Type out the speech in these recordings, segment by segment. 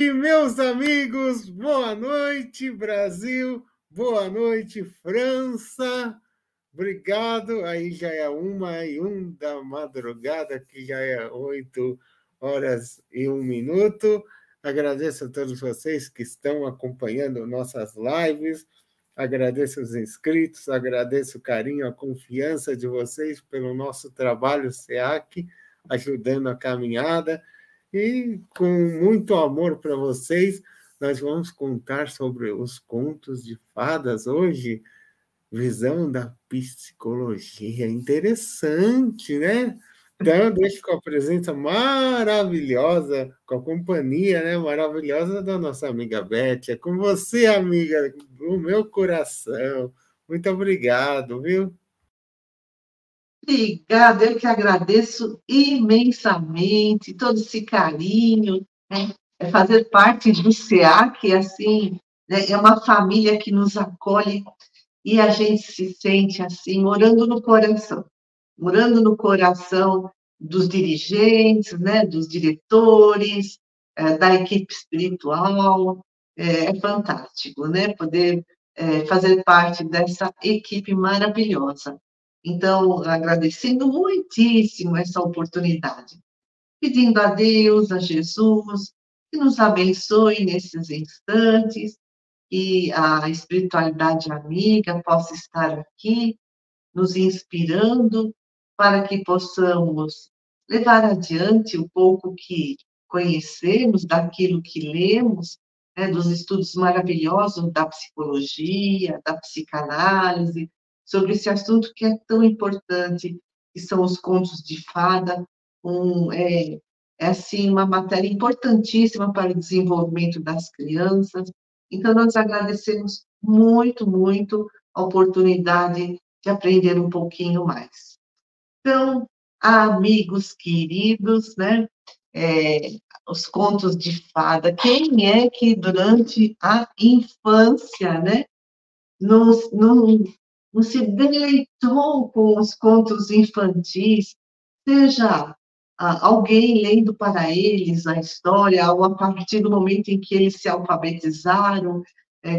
E meus amigos, boa noite, Brasil, boa noite, França. Obrigado. Aí já é 1h01 da madrugada, aqui já é 8h01. Agradeço a todos vocês que estão acompanhando nossas lives. Agradeço os inscritos, agradeço o carinho, a confiança de vocês pelo nosso trabalho SEAC, ajudando a caminhada. E com muito amor para vocês, nós vamos contar sobre os contos de fadas hoje, visão da psicologia. Interessante, né? Então, deixo com a presença maravilhosa, com a companhia, né, maravilhosa da nossa amiga Beth. É com você, amiga, do meu coração. Muito obrigado, viu? Obrigada, eu que agradeço imensamente todo esse carinho, né? É fazer parte do SEAC, assim, né? É uma família que nos acolhe e a gente se sente assim, morando no coração dos dirigentes, né? Dos diretores, da equipe espiritual. É fantástico, né? Poder fazer parte dessa equipe maravilhosa. Então, agradecendo muitíssimo essa oportunidade, pedindo a Deus, a Jesus, que nos abençoe nesses instantes, que a espiritualidade amiga possa estar aqui, nos inspirando, para que possamos levar adiante o pouco que conhecemos, daquilo que lemos, né, dos estudos maravilhosos da psicologia, da psicanálise, sobre esse assunto que é tão importante, que são os contos de fada. Assim, uma matéria importantíssima para o desenvolvimento das crianças. Então, nós agradecemos muito, muito a oportunidade de aprender um pouquinho mais. Então, amigos queridos, né? Os contos de fada. Quem é que durante a infância, né, não se deleitou com os contos infantis, seja alguém lendo para eles a história, ou a partir do momento em que eles se alfabetizaram,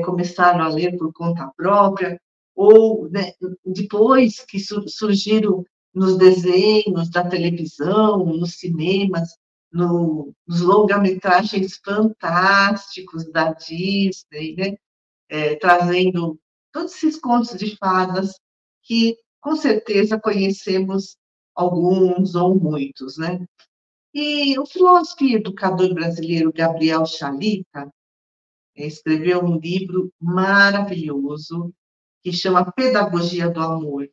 começaram a ler por conta própria, ou, né, depois que surgiram nos desenhos da televisão, nos cinemas, nos longa-metragens fantásticos da Disney, né, trazendo todos esses contos de fadas que, com certeza, conhecemos alguns ou muitos, né? E o filósofo e educador brasileiro Gabriel Chalita escreveu um livro maravilhoso que chama Pedagogia do Amor.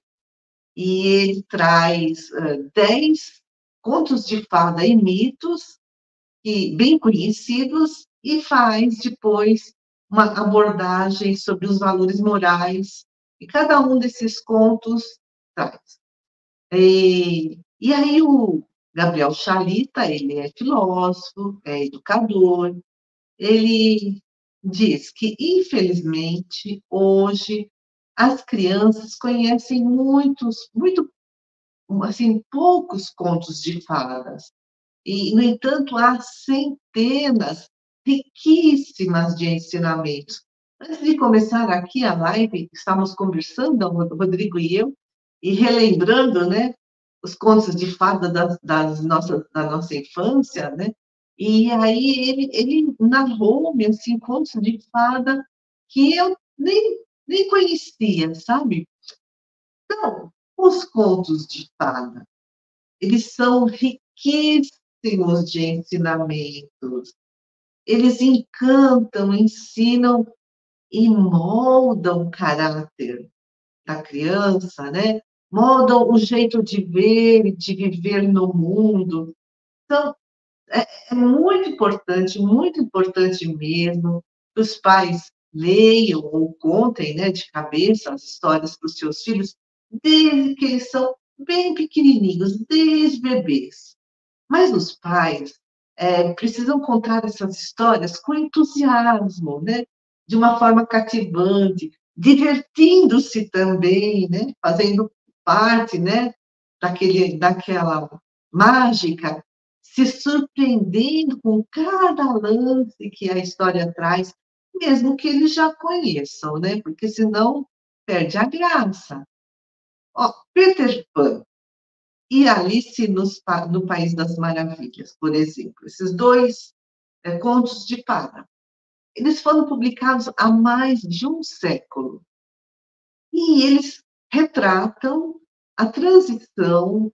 E ele traz 10 contos de fada e mitos bem conhecidos e faz depois uma abordagem sobre os valores morais que cada um desses contos traz. E aí o Gabriel Chalita, ele é filósofo, é educador, ele diz que, infelizmente, hoje as crianças conhecem assim, poucos contos de fadas. E, no entanto, há centenas riquíssimas de ensinamentos. Antes de começar aqui a live, estávamos conversando, o Rodrigo e eu, e relembrando, né, os contos de fada da nossa infância, né? E aí ele narrou-me, assim, contos de fada que eu nem conhecia, sabe? Então, os contos de fada, eles são riquíssimos de ensinamentos. Eles encantam, ensinam e moldam o caráter da criança, né? Moldam o jeito de ver e de viver no mundo. Então, é muito importante mesmo que os pais leiam ou contem, né, de cabeça as histórias para os seus filhos, desde que eles são bem pequenininhos, desde bebês. Mas os pais precisam contar essas histórias com entusiasmo, né? De uma forma cativante, divertindo-se também, né? Fazendo parte, né? Daquela mágica, se surpreendendo com cada lance que a história traz, mesmo que eles já conheçam, né? Porque senão perde a graça. Ó, Peter Pan e Alice no País das Maravilhas, por exemplo, esses dois contos de fada, eles foram publicados há mais de um século e eles retratam a transição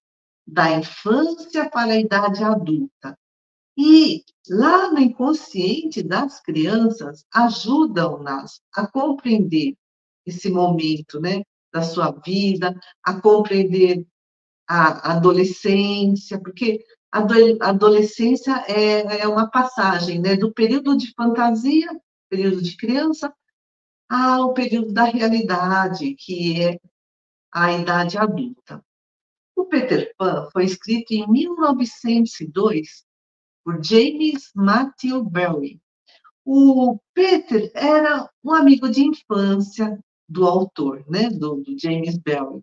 da infância para a idade adulta. E lá no inconsciente das crianças, ajudam-nas a compreender esse momento, né, da sua vida, a compreender a adolescência, porque a adolescência é uma passagem, né, do período de fantasia, período de criança, ao período da realidade, que é a idade adulta. O Peter Pan foi escrito em 1902 por James Matthew Barrie. O Peter era um amigo de infância do autor, né, do James Barrie.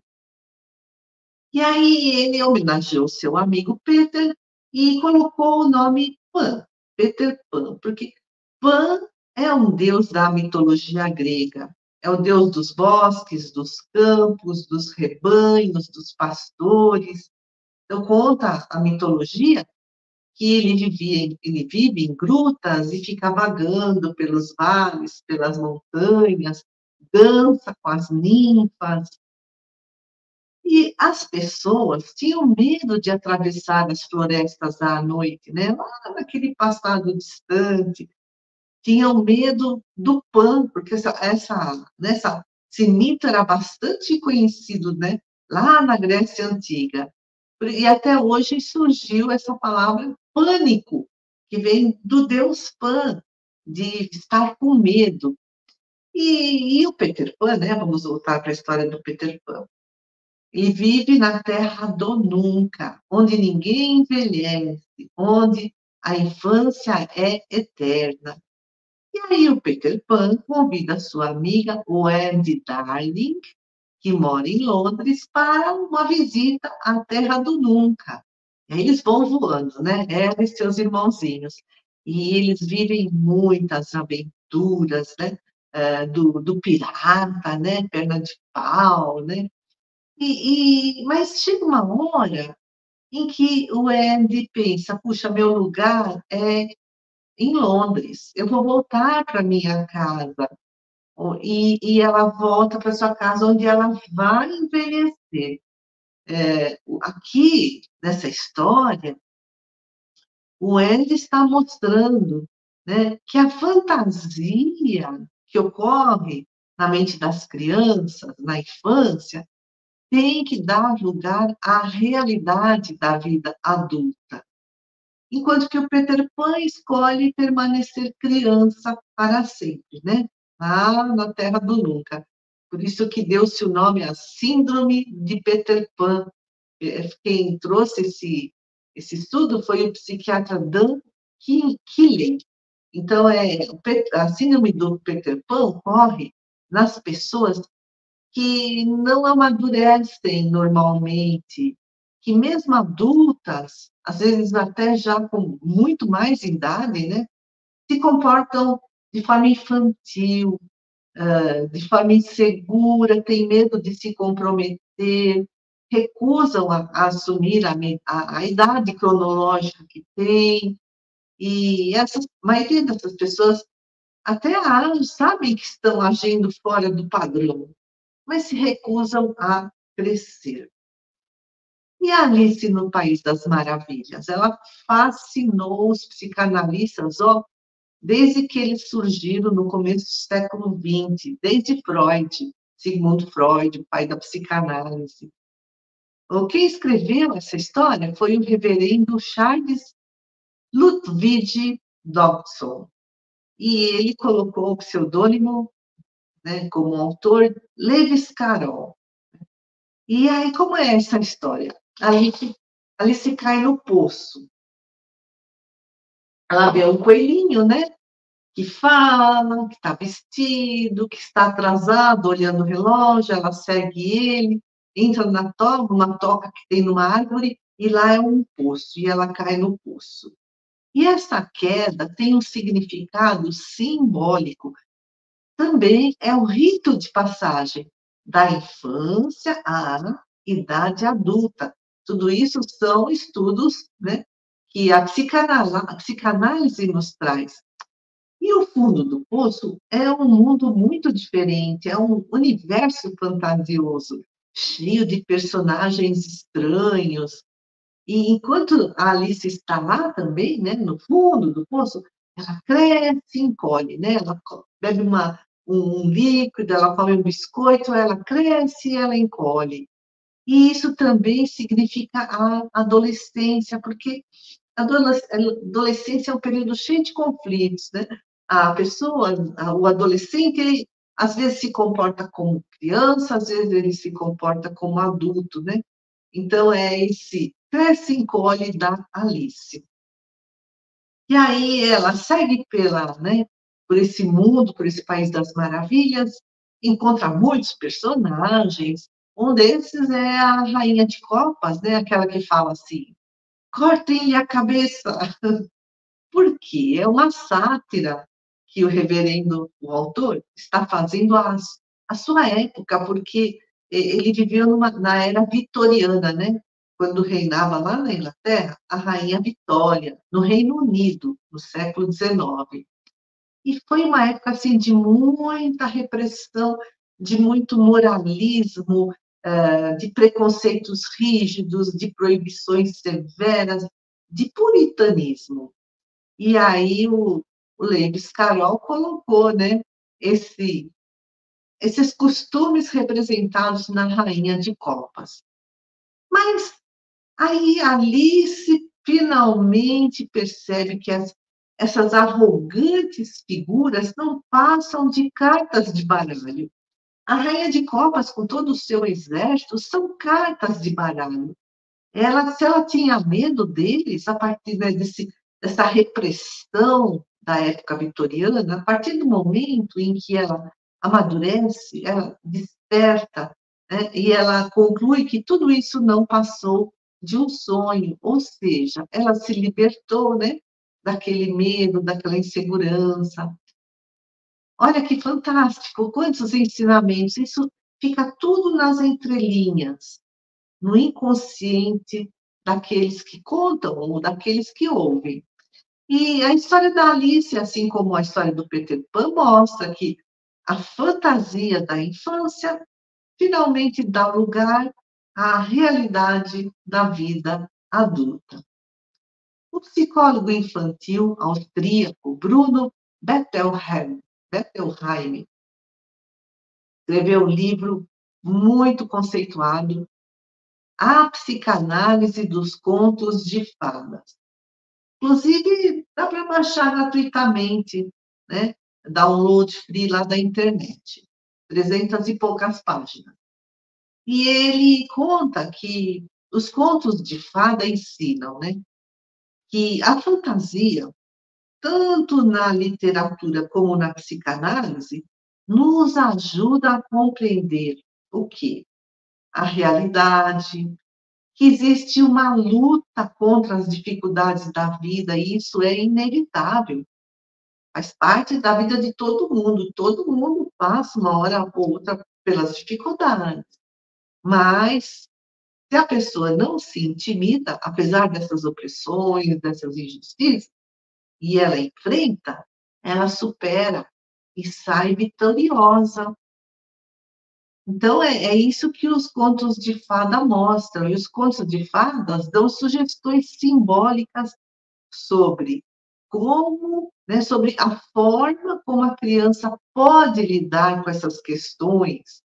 E aí ele homenageou seu amigo Peter e colocou o nome Pan, Peter Pan, porque Pan é um deus da mitologia grega, é o deus dos bosques, dos campos, dos rebanhos, dos pastores. Então conta a mitologia que ele vive em grutas e fica vagando pelos vales, pelas montanhas, dança com as ninfas. E as pessoas tinham medo de atravessar as florestas à noite, né? Lá naquele passado distante, tinham medo do Pan, porque esse mito era bastante conhecido, né? Lá na Grécia Antiga. E até hoje surgiu essa palavra pânico, que vem do deus Pan, de estar com medo. E o Peter Pan, né? Vamos voltar para a história do Peter Pan. Ele vive na terra do nunca, onde ninguém envelhece, onde a infância é eterna. E aí o Peter Pan convida sua amiga Wendy Darling, que mora em Londres, para uma visita à Terra do Nunca. E aí eles vão voando, né? Ela e seus irmãozinhos. E eles vivem muitas aventuras, né? Do pirata, né? Perna de pau, né? Mas chega uma hora em que o Andy pensa, puxa, meu lugar é em Londres, eu vou voltar para minha casa. E ela volta para sua casa, onde ela vai envelhecer. Aqui, nessa história, o Andy está mostrando, né, que a fantasia que ocorre na mente das crianças, na infância, tem que dar lugar à realidade da vida adulta. Enquanto que o Peter Pan escolhe permanecer criança para sempre, né? Lá na Terra do Nunca. Por isso que deu-se o nome a Síndrome de Peter Pan. Quem trouxe esse estudo foi o psiquiatra Dan Killen. Então, a síndrome do Peter Pan ocorre nas pessoas que não amadurecem normalmente, que mesmo adultas, às vezes até já com muito mais idade, né, se comportam de forma infantil, de forma insegura, têm medo de se comprometer, recusam a assumir a idade cronológica que têm, e a maioria dessas pessoas até sabem que estão agindo fora do padrão, mas se recusam a crescer. E a Alice no País das Maravilhas? Ela fascinou os psicanalistas, desde que eles surgiram no começo do século XX, desde Freud, Sigmund Freud, o pai da psicanálise. Quem escreveu essa história foi o reverendo Charles Lutwidge Dodgson. E ele colocou o pseudônimo, né, como autor, Lewis Carroll. E aí, como é essa história? Alice cai no poço. Ela vê um coelhinho, né? Que fala, que está vestido, que está atrasado, olhando o relógio, ela segue ele, entra uma toca que tem numa árvore e lá é um poço, e ela cai no poço. E essa queda tem um significado simbólico, também é o rito de passagem da infância à idade adulta. Tudo isso são estudos, né, que a psicanálise nos traz. E o fundo do poço é um mundo muito diferente, é um universo fantasioso, cheio de personagens estranhos. E enquanto a Alice está lá também, né, no fundo do poço, ela cresce e encolhe, né? Ela bebe um líquido, ela come um biscoito, ela cresce e ela encolhe. E isso também significa a adolescência, porque a adolescência é um período cheio de conflitos, né? A pessoa, o adolescente, ele, às vezes se comporta como criança, às vezes ele se comporta como adulto, né? Então, é esse cresce e encolhe da Alice. E aí ela segue né, por esse mundo, por esse país das maravilhas, encontra muitos personagens. Um desses é a Rainha de Copas, né, aquela que fala assim, cortem-lhe a cabeça. Por quê? É uma sátira que o reverendo, o autor, está fazendo à sua época, porque ele viveu na era vitoriana, né? Quando reinava lá na Inglaterra a Rainha Vitória, no Reino Unido, no século XIX. E foi uma época assim, de muita repressão, de muito moralismo, de preconceitos rígidos, de proibições severas, de puritanismo. E aí o Lewis Carroll colocou, né, esses costumes representados na Rainha de Copas. Mas aí Alice finalmente percebe que essas arrogantes figuras não passam de cartas de baralho. A Rainha de Copas, com todo o seu exército, são cartas de baralho. Se ela tinha medo deles, a partir, né, dessa repressão da época vitoriana, a partir do momento em que ela amadurece, ela desperta, né, e ela conclui que tudo isso não passou de um sonho, ou seja, ela se libertou, né, daquele medo, daquela insegurança. Olha que fantástico, quantos ensinamentos, isso fica tudo nas entrelinhas, no inconsciente daqueles que contam ou daqueles que ouvem. E a história da Alice, assim como a história do Peter Pan, mostra que a fantasia da infância finalmente dá lugar à realidade da vida adulta. O psicólogo infantil austríaco Bruno Bettelheim escreveu um livro muito conceituado, A Psicanálise dos Contos de Fadas. Inclusive, dá para baixar gratuitamente, né? Download free lá da internet. 300 e poucas páginas. E ele conta que os contos de fada ensinam, né? Que a fantasia, tanto na literatura como na psicanálise, nos ajuda a compreender o quê? A realidade, que existe uma luta contra as dificuldades da vida, e isso é inevitável, faz parte da vida de todo mundo passa uma hora ou outra pelas dificuldades, mas se a pessoa não se intimida, apesar dessas opressões, dessas injustiças, e ela enfrenta, ela supera e sai vitoriosa. Então, é isso que os contos de fada mostram, e os contos de fadas dão sugestões simbólicas sobre como, né, sobre a forma como a criança pode lidar com essas questões,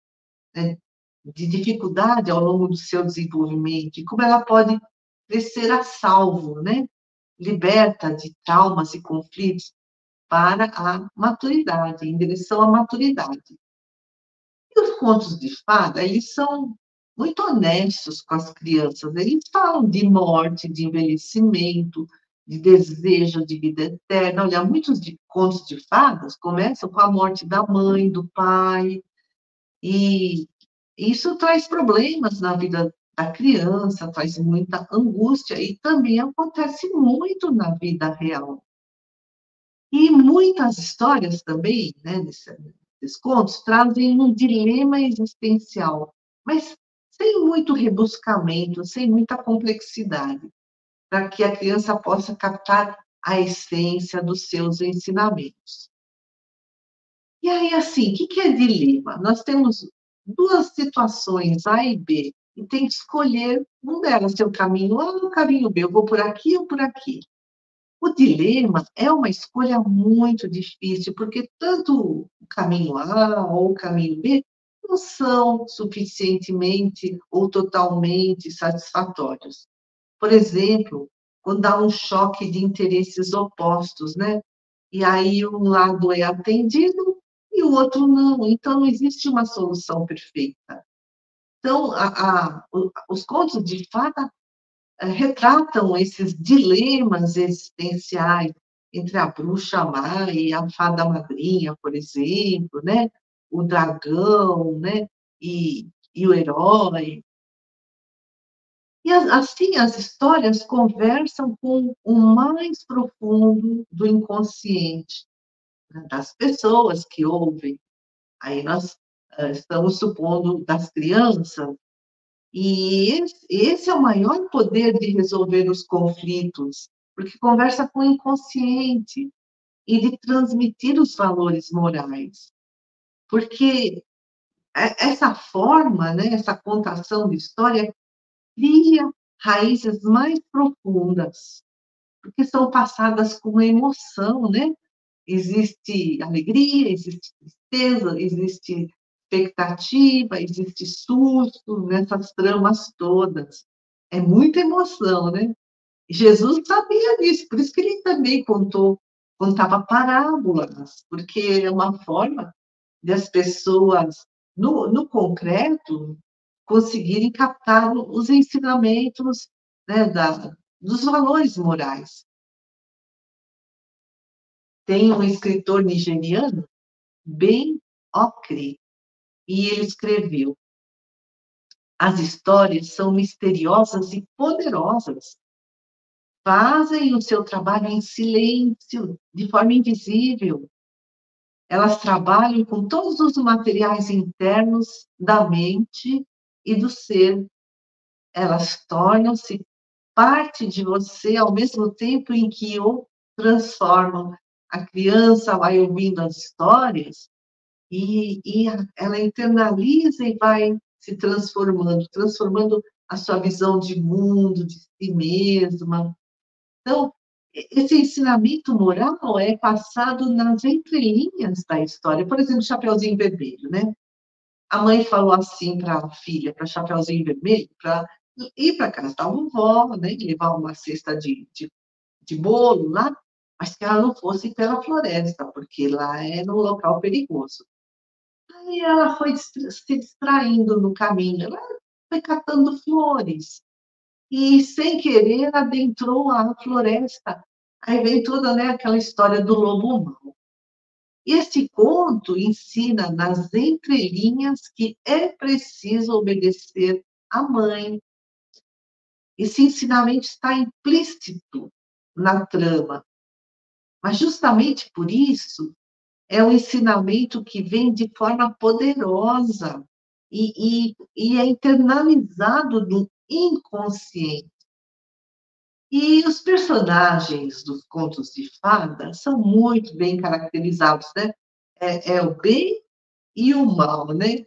né, de dificuldade ao longo do seu desenvolvimento, e como ela pode crescer a salvo, né, liberta de traumas e conflitos para a maturidade, em direção à maturidade. E os contos de fada, eles são muito honestos com as crianças. Eles falam de morte, de envelhecimento, de desejo de vida eterna. Olha, muitos contos de fadas começam com a morte da mãe, do pai, e isso traz problemas na vida da criança, traz muita angústia e também acontece muito na vida real. E muitas histórias também, né, desses contos, trazem um dilema existencial, mas sem muito rebuscamento, sem muita complexidade, para que a criança possa captar a essência dos seus ensinamentos. E aí, assim, o que é dilema? Nós temos duas situações, A e B, e tem que escolher um delas, se é o caminho A ou o caminho B, eu vou por aqui ou por aqui. O dilema é uma escolha muito difícil, porque tanto o caminho A ou o caminho B não são suficientemente ou totalmente satisfatórios. Por exemplo, quando há um choque de interesses opostos, né? E aí um lado é atendido e o outro não. Então, não existe uma solução perfeita. Então, os contos de fada retratam esses dilemas existenciais entre a bruxa má e a fada madrinha, por exemplo, né? O dragão, né? E o herói. E assim as histórias conversam com o mais profundo do inconsciente, né, das pessoas que ouvem. Aí nós estamos supondo das crianças, e esse é o maior poder de resolver os conflitos, porque conversa com o inconsciente e de transmitir os valores morais. Porque essa forma, né, essa contação de história cria raízes mais profundas, porque são passadas com emoção, né? Existe alegria, existe tristeza, existe expectativa, existe susto nessas tramas todas. É muita emoção, né? Jesus sabia disso, por isso que ele também contava parábolas, porque é uma forma de as pessoas, no concreto, conseguirem captar os ensinamentos, né, dos valores morais. Tem um escritor nigeriano, Ben Okri, e ele escreveu: as histórias são misteriosas e poderosas, fazem o seu trabalho em silêncio, de forma invisível. Elas trabalham com todos os materiais internos da mente e do ser. Elas tornam-se parte de você ao mesmo tempo em que o transformam. A criança vai ouvindo as histórias e ela internaliza e vai se transformando a sua visão de mundo, de si mesma. Então, esse ensinamento moral é passado nas entrelinhas da história. Por exemplo, Chapeuzinho Vermelho, né? A mãe falou assim para a filha, para Chapeuzinho Vermelho, para ir para casa da vovó, né? Levar uma cesta de bolo lá, mas que ela não fosse pela floresta, porque lá era um local perigoso. Aí ela foi se distraindo no caminho, ela foi catando flores, e sem querer adentrou a floresta. Aí vem toda, né, aquela história do lobo mau. E esse conto ensina nas entrelinhas que é preciso obedecer à mãe. Esse ensinamento está implícito na trama, mas justamente por isso é um ensinamento que vem de forma poderosa e é internalizado no inconsciente. E os personagens dos contos de fada são muito bem caracterizados, né? É o bem e o mal, né?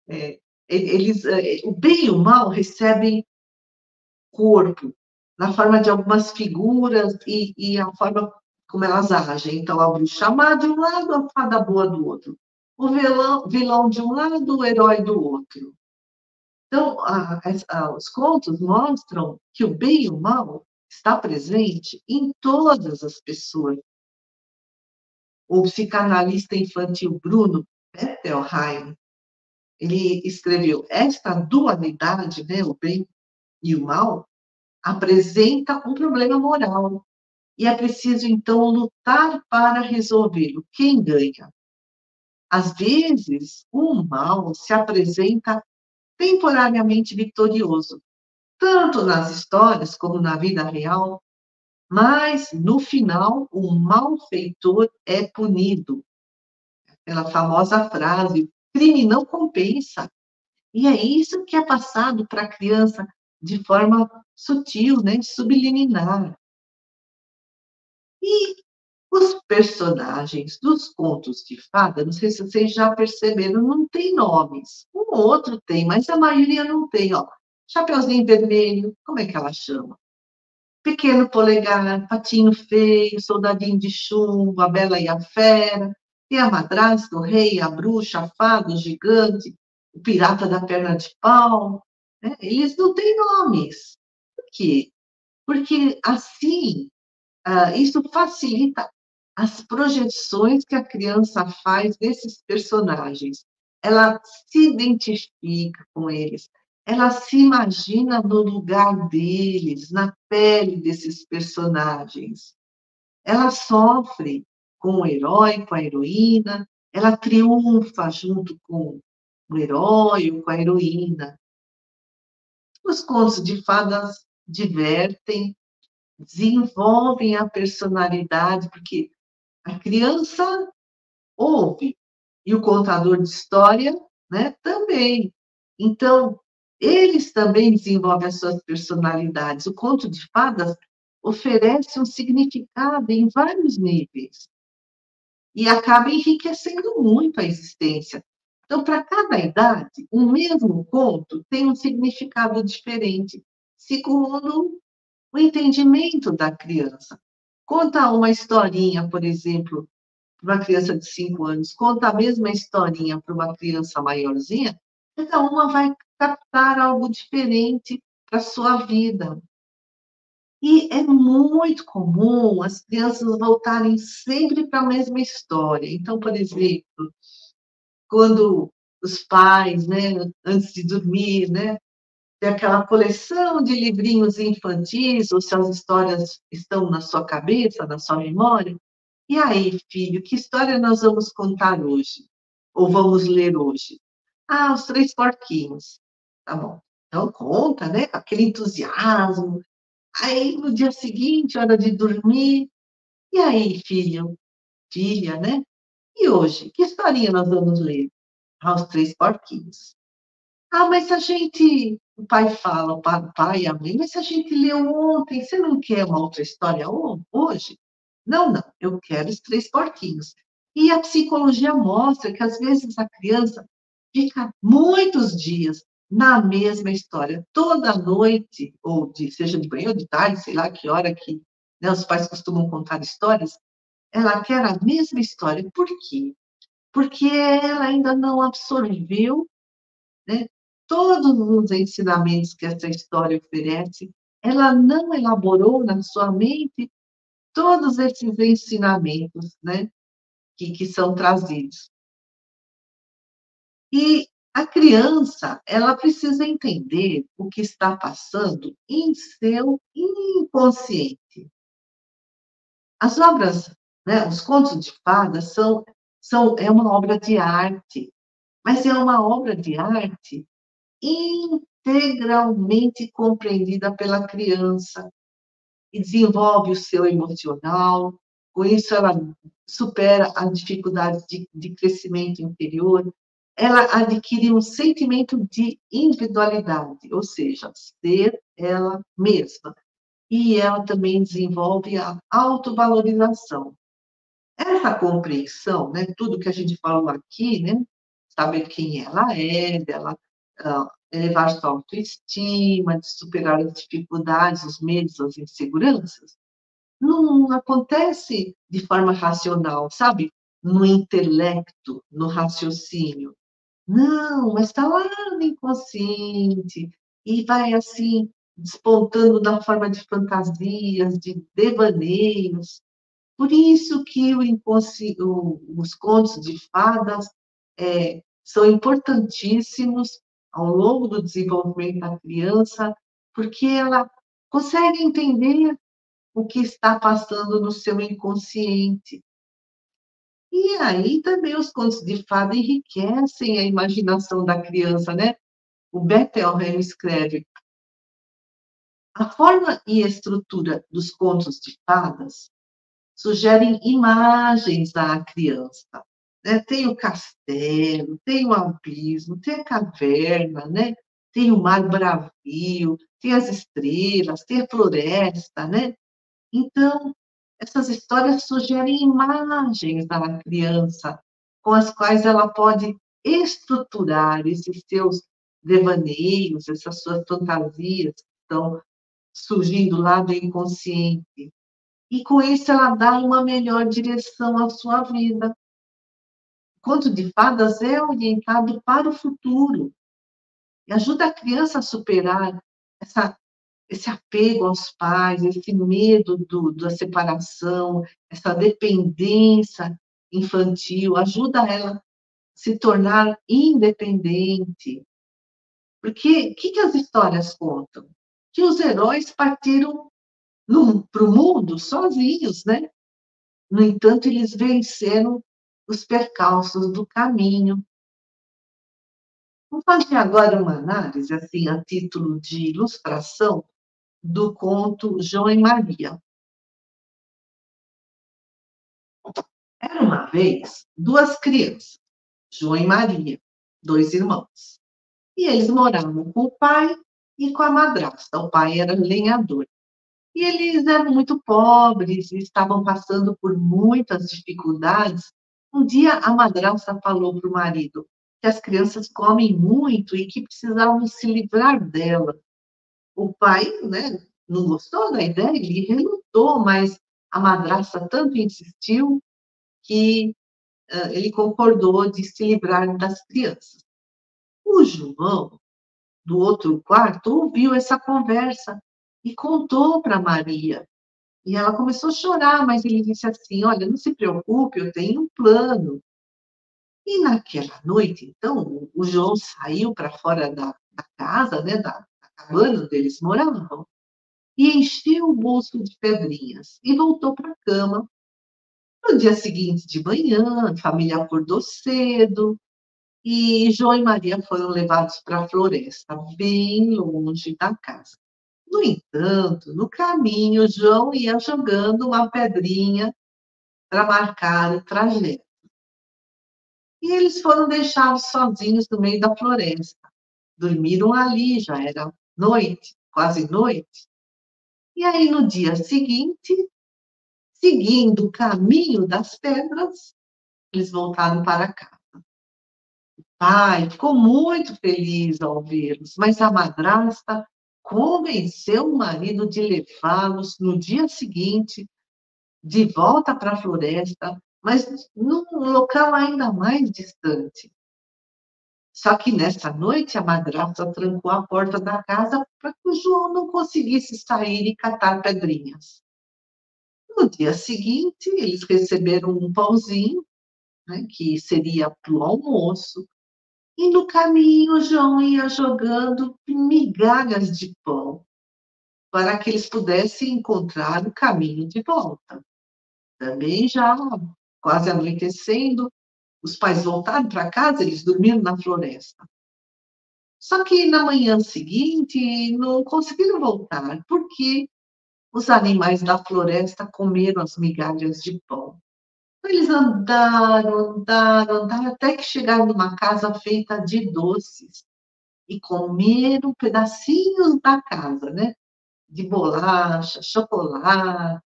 É, o bem e o mal recebem corpo na forma de algumas figuras e a forma como elas agem. Então, a bruxa má de um lado, a fada boa do outro. O vilão de um lado, o herói do outro. Então, os contos mostram que o bem e o mal está presente em todas as pessoas. O psicanalista infantil Bruno Bettelheim, ele escreveu: esta dualidade, né, o bem e o mal, apresenta um problema moral e é preciso, então, lutar para resolvê-lo. Quem ganha? Às vezes, o mal se apresenta temporariamente vitorioso, tanto nas histórias como na vida real, mas, no final, o malfeitor é punido. Aquela famosa frase, o crime não compensa. E é isso que é passado para a criança de forma sutil, né, subliminar. E os personagens dos contos de fada, não sei se vocês já perceberam, não tem nomes. Um ou outro tem, mas a maioria não tem, ó. Chapeuzinho Vermelho, como é que ela chama? Pequeno Polegar, Patinho Feio, Soldadinho de Chumbo, A Bela e a Fera, e a Madrasta, o Rei, a Bruxa, a Fada, o Gigante, o Pirata da Perna de Pau, né? Eles não têm nomes. Por quê? Porque assim, isso facilita as projeções que a criança faz desses personagens. Ela se identifica com eles, ela se imagina no lugar deles, na pele desses personagens. Ela sofre com o herói, com a heroína, ela triunfa junto com o herói ou com a heroína. Os contos de fadas divertem, desenvolvem a personalidade, porque a criança ouve, e o contador de história, né, também. Então, eles também desenvolvem as suas personalidades. O conto de fadas oferece um significado em vários níveis e acaba enriquecendo muito a existência. Então, para cada idade, o mesmo conto tem um significado diferente, segundo o entendimento da criança. Conta uma historinha, por exemplo, para uma criança de 5 anos, conta a mesma historinha para uma criança maiorzinha, cada uma vai captar algo diferente para a sua vida. E é muito comum as crianças voltarem sempre para a mesma história. Então, por exemplo, quando os pais, né, antes de dormir, né, tem aquela coleção de livrinhos infantis, ou se as histórias estão na sua cabeça, na sua memória. E aí, filho, que história nós vamos contar hoje? Ou vamos ler hoje? Ah, Os Três Porquinhos. Tá bom. Então, conta, né? Com aquele entusiasmo. Aí, no dia seguinte, hora de dormir. E aí, filho, filha, né? E hoje, que historinha nós vamos ler? Ah, Os Três Porquinhos. Ah, mas se a gente. O pai fala, o pai e a mãe, mas se a gente leu ontem, você não quer uma outra história hoje? Não, não, eu quero Os Três Porquinhos. E a psicologia mostra que, às vezes, a criança fica muitos dias na mesma história, toda noite, ou seja de manhã ou de tarde, sei lá que hora que, né, os pais costumam contar histórias, ela quer a mesma história. Por quê? Porque ela ainda não absorveu, né, todos os ensinamentos que essa história oferece, ela não elaborou na sua mente todos esses ensinamentos, né, que são trazidos. E a criança, ela precisa entender o que está passando em seu inconsciente. As obras, né, os contos de fadas é uma obra de arte, mas é uma obra de arte integralmente compreendida pela criança e desenvolve o seu emocional. Com isso, ela supera as dificuldades de crescimento interior, ela adquire um sentimento de individualidade, ou seja, ser ela mesma. E ela também desenvolve a autovalorização. Essa compreensão, né, tudo que a gente falou aqui, né, saber quem ela é, dela elevar sua autoestima, de superar as dificuldades, os medos, as inseguranças, não acontece de forma racional, sabe? No intelecto, no raciocínio. Não, mas está lá no inconsciente e vai assim despontando na forma de fantasias, de devaneios. Por isso que os contos de fadas são importantíssimos ao longo do desenvolvimento da criança, porque ela consegue entender o que está passando no seu inconsciente. E aí também os contos de fada enriquecem a imaginação da criança, né? o Bettelheim escreve: a forma e estrutura dos contos de fadas sugerem imagens à criança, né? Tem o castelo, tem o abismo, tem a caverna, né? Tem o mar bravio, tem as estrelas, tem a floresta, né? Então, essas histórias sugerem imagens à criança com as quais ela pode estruturar esses seus devaneios, essas suas fantasias que estão surgindo lá do inconsciente. E com isso ela dá uma melhor direção à sua vida. O conto de fadas é orientado para o futuro e ajuda a criança a superar esse apego aos pais, esse medo da separação, essa dependência infantil, ajuda ela a se tornar independente. Porque o que as histórias contam? Que os heróis partiram para o mundo sozinhos, né? No entanto, eles venceram os percalços do caminho. Vamos fazer agora uma análise, assim, a título de ilustração, do conto João e Maria. Era uma vez duas crianças, João e Maria, dois irmãos. E eles moravam com o pai e com a madrasta. O pai era lenhador. E eles eram muito pobres e estavam passando por muitas dificuldades. Um dia, a madrasta falou para o marido que as crianças comem muito e que precisavam se livrar dela. O pai, né, não gostou da ideia, ele relutou, mas a madrasta tanto insistiu que ele concordou de se livrar das crianças. O João, do outro quarto, ouviu essa conversa e contou para Maria. E ela começou a chorar, mas ele disse assim: olha, não se preocupe, eu tenho um plano. E naquela noite, então, o João saiu para fora da casa, né, da cabana onde eles moravam, e encheu o bolso de pedrinhas e voltou para a cama. No dia seguinte de manhã, a família acordou cedo e João e Maria foram levados para a floresta, bem longe da casa. No entanto, no caminho, João ia jogando uma pedrinha para marcar o trajeto. E eles foram deixados sozinhos no meio da floresta. Dormiram ali, já era noite, quase noite. E aí, no dia seguinte, seguindo o caminho das pedras, eles voltaram para casa. O pai ficou muito feliz ao vê-los, mas a madrasta convenceu o marido de levá-los no dia seguinte de volta para a floresta, mas num local ainda mais distante. Só que nessa noite a madrasta trancou a porta da casa para que o João não conseguisse sair e catar pedrinhas. No dia seguinte, eles receberam um pãozinho, né, que seria para o almoço, e no caminho o João ia jogando migalhas de pão para que eles pudessem encontrar o caminho de volta. Também já quase anoitecendo, os pais voltaram para casa, eles dormiram na floresta. Só que na manhã seguinte não conseguiram voltar, porque os animais da floresta comeram as migalhas de pão. Eles andaram, até que chegaram numa casa feita de doces e comeram pedacinhos da casa, né? De bolacha, chocolate.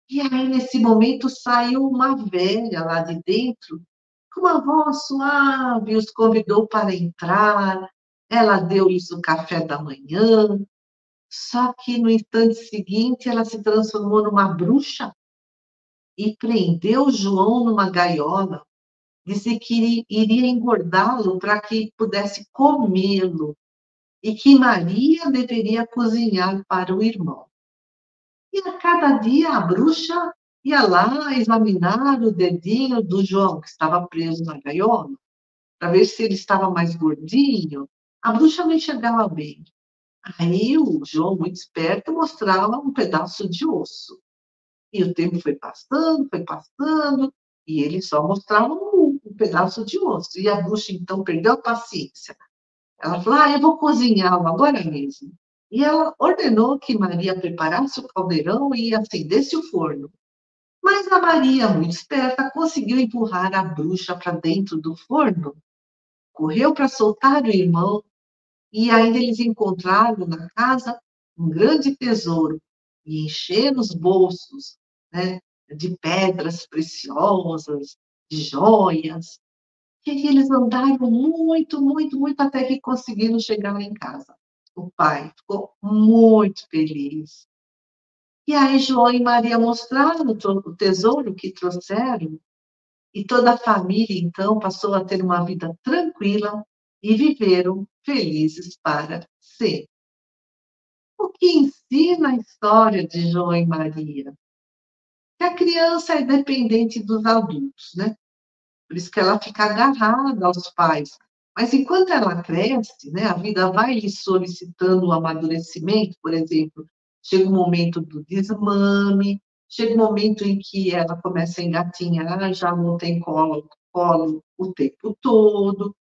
E aí, nesse momento, saiu uma velha lá de dentro, com uma voz suave, os convidou para entrar. Ela deu-lhes o café da manhã, só que no instante seguinte ela se transformou numa bruxa e prendeu João numa gaiola. Disse que iria engordá-lo para que pudesse comê-lo e que Maria deveria cozinhar para o irmão. E a cada dia a bruxa ia lá examinar o dedinho do João, que estava preso na gaiola, para ver se ele estava mais gordinho. A bruxa não enxergava bem. Aí o João, muito esperto, mostrava um pedaço de osso. E o tempo foi passando, e ele só mostrava um pedaço de osso. E a bruxa, então, perdeu a paciência. Ela falou: eu vou cozinhá-lo agora mesmo. E ela ordenou que Maria preparasse o caldeirão e acendesse o forno. Mas a Maria, muito esperta, conseguiu empurrar a bruxa para dentro do forno, correu para soltar o irmão e ainda eles encontraram na casa um grande tesouro e encheram os bolsos, né, de pedras preciosas, de joias. E aí eles andaram muito, muito, muito até que conseguiram chegar lá em casa. O pai ficou muito feliz. E aí João e Maria mostraram o tesouro que trouxeram, e toda a família, então, passou a ter uma vida tranquila e viveram felizes para sempre. O que ensina a história de João e Maria? Que a criança é dependente dos adultos, né? Por isso que ela fica agarrada aos pais. Mas enquanto ela cresce, né, a vida vai lhe solicitando o amadurecimento, por exemplo, chega o momento do desmame, chega o momento em que ela começa a engatinhar, já não tem colo o tempo todo,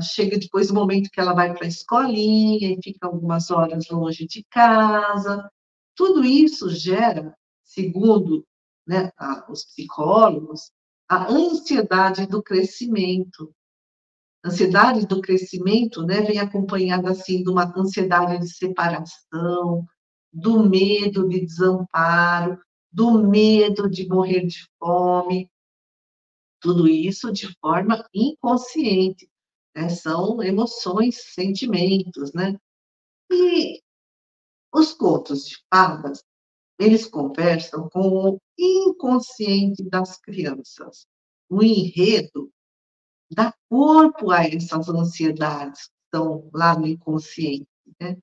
chega depois o momento que ela vai para a escolinha e fica algumas horas longe de casa. Tudo isso gera, segundo, né, os psicólogos, a ansiedade do crescimento. A ansiedade do crescimento, né, vem acompanhada assim de uma ansiedade de separação, do medo de desamparo, do medo de morrer de fome, tudo isso de forma inconsciente, né? São emoções, sentimentos, né? E os contos de fadas, eles conversam com o inconsciente das crianças. O enredo dá corpo a essas ansiedades que estão lá no inconsciente, né?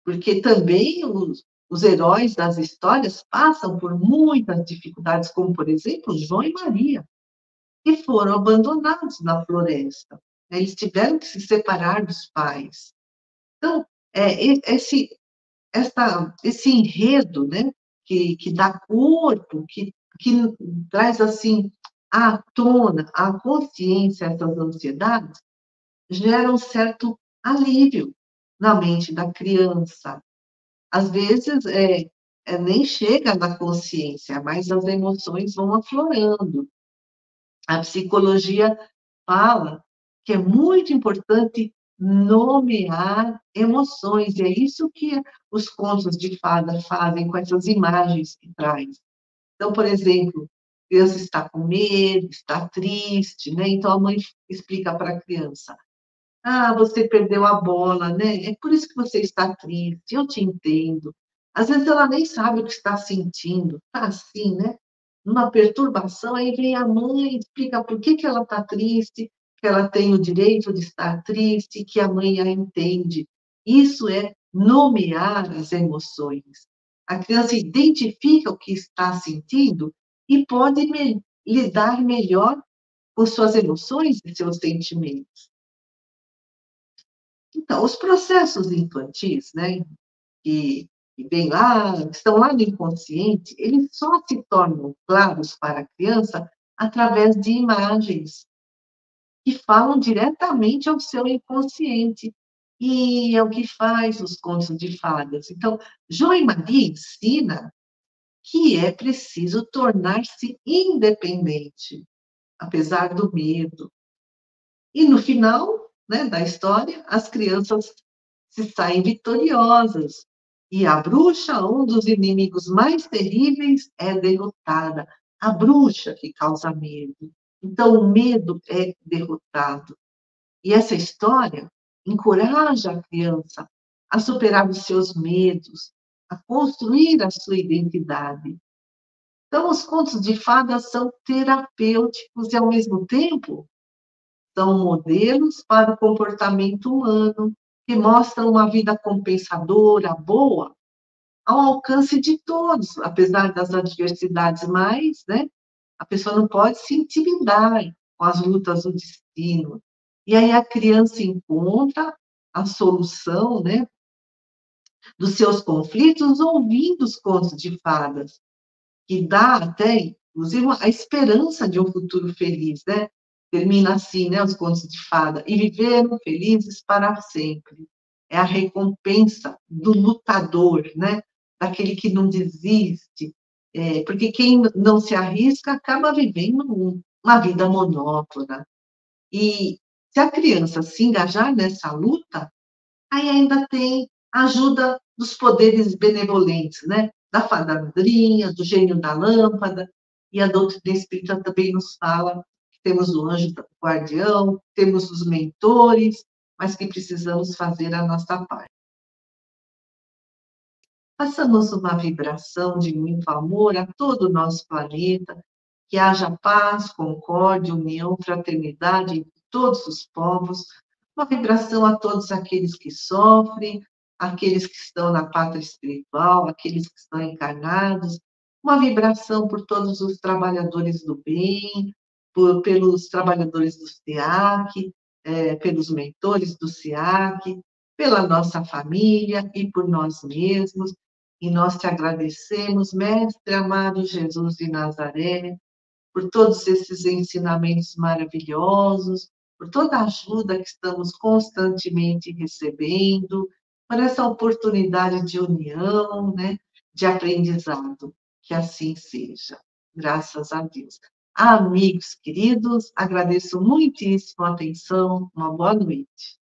Porque também os heróis das histórias passam por muitas dificuldades, como, por exemplo, João e Maria, que foram abandonados na floresta. Eles tiveram que se separar dos pais. Então, esse enredo, né, que dá corpo, que traz assim à tona, à consciência essas ansiedades, gera um certo alívio na mente da criança. Às vezes, nem chega na consciência, mas as emoções vão aflorando. A psicologia fala que é muito importante nomear emoções, e é isso que os contos de fada fazem com essas imagens que traz. Então, por exemplo, a criança está com medo, está triste, né? Então a mãe explica para a criança: você perdeu a bola, né? É por isso que você está triste, eu te entendo. Às vezes ela nem sabe o que está sentindo, está assim, né? Numa perturbação, aí vem a mãe e explica por que ela está triste, que ela tem o direito de estar triste, que a mãe a entende. Isso é nomear as emoções. A criança identifica o que está sentindo e pode lidar melhor com suas emoções e seus sentimentos. Então, os processos infantis, né, que vem lá, estão lá no inconsciente, eles só se tornam claros para a criança através de imagens que falam diretamente ao seu inconsciente. E é o que faz os contos de fadas. Então, João e Maria ensina que é preciso tornar-se independente, apesar do medo. E no final, né, da história, as crianças se saem vitoriosas. E a bruxa, um dos inimigos mais terríveis, é derrotada. A bruxa que causa medo. Então, o medo é derrotado. E essa história encoraja a criança a superar os seus medos, a construir a sua identidade. Então, os contos de fadas são terapêuticos e, ao mesmo tempo, são modelos para o comportamento humano, que mostram uma vida compensadora, boa, ao alcance de todos, apesar das adversidades, mas, né, a pessoa não pode se intimidar com as lutas do destino. E aí a criança encontra a solução, né, dos seus conflitos ouvindo os contos de fadas, que dá até, inclusive, a esperança de um futuro feliz, né? Termina assim, né, os contos de fada, e viveram felizes para sempre. É a recompensa do lutador, né, daquele que não desiste, porque quem não se arrisca acaba vivendo uma vida monótona. E se a criança se engajar nessa luta, aí ainda tem a ajuda dos poderes benevolentes, né? Da fada madrinha, do gênio da lâmpada, e a doutrina espírita também nos fala que temos o anjo guardião, temos os mentores, mas que precisamos fazer a nossa parte. Façamos uma vibração de muito amor a todo o nosso planeta, que haja paz, concórdia, união, fraternidade entre todos os povos, uma vibração a todos aqueles que sofrem, aqueles que estão na pátria espiritual, aqueles que estão encarnados, uma vibração por todos os trabalhadores do bem, pelos trabalhadores do SEAC, pelos mentores do SEAC, pela nossa família e por nós mesmos. E nós te agradecemos, Mestre amado Jesus de Nazaré, por todos esses ensinamentos maravilhosos, por toda a ajuda que estamos constantemente recebendo, por essa oportunidade de união, né, de aprendizado. Que assim seja. Graças a Deus. Amigos queridos, agradeço muitíssimo a atenção. Uma boa noite.